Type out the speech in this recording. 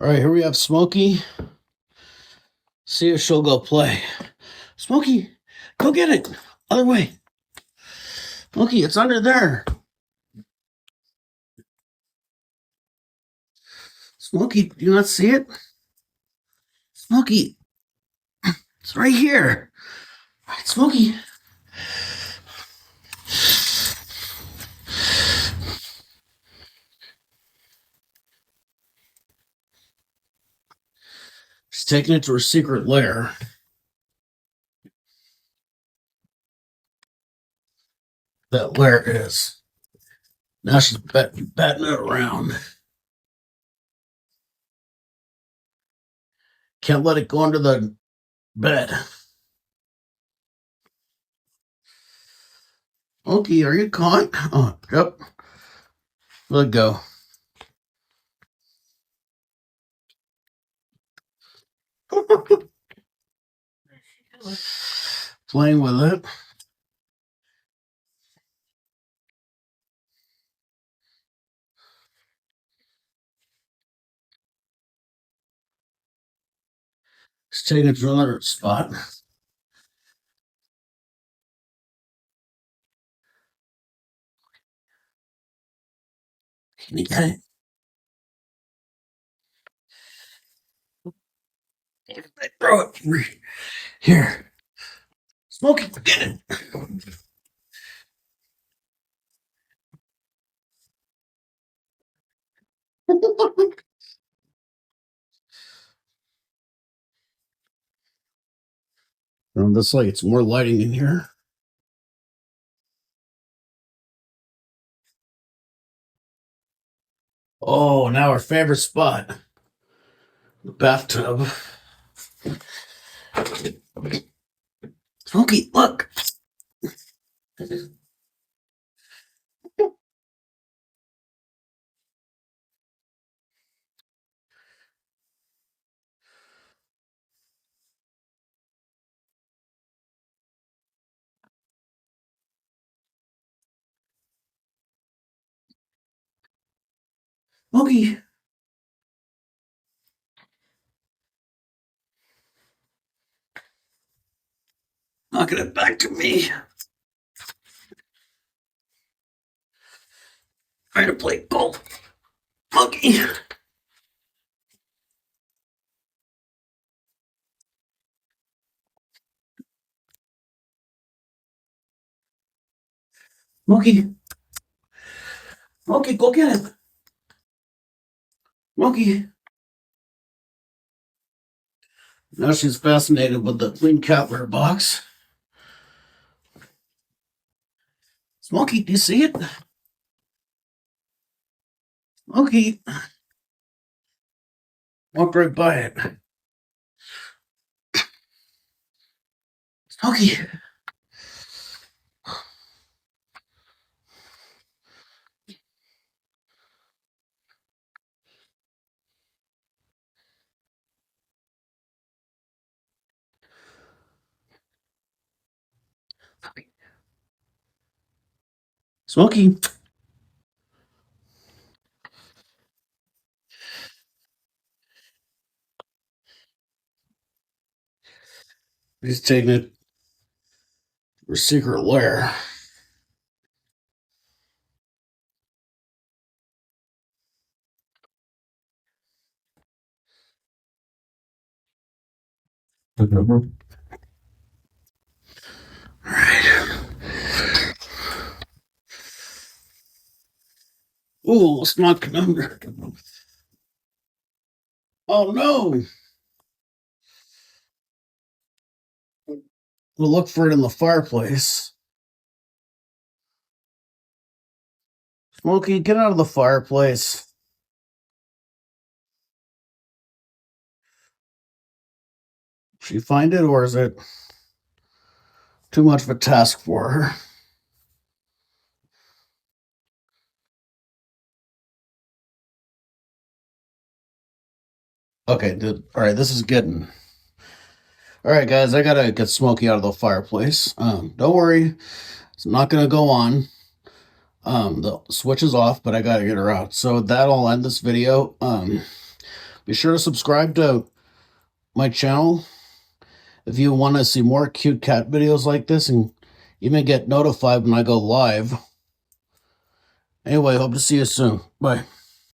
All right, here we have Smoky. See if she'll go play. Smoky, go get it. Other way. Smoky, it's under there. Smoky, do you not see it? Smoky, it's right here. All right, Smoky. She's taking it to her secret lair. That lair is. Now she's batting it around. Can't let it go under the bed. Smoky, are you caught? Oh, yep. Let go. Playing with it. She's taking it to another spot. Can you get it? Throw it here. Smoky, get it. This like it's more lighting in here. Oh, now our favorite spot. The bathtub. Smoky, look. Smoky. Knocking it back to me. Trying to play golf. Smoky. Smoky. Smoky, go get it. Smoky. Now she's fascinated with the clean cat litter box. Smoky, do you see it? Smoky. Walk right by it. Smoky. Smoky. He's taking it to her secret lair. All right. Ooh, it's not under. Oh no. We'll look for it in the fireplace. Smoky, get out of the fireplace. She find it, or is it too much of a task for her? Okay, all right, this is getting. All right, guys, I gotta get Smoky out of the fireplace. Don't worry, it's not gonna go on. The switch is off, but I gotta get her out. So that'll end this video. Be sure to subscribe to my channel if you want to see more cute cat videos like this and even get notified when I go live. Anyway, hope to see you soon. Bye.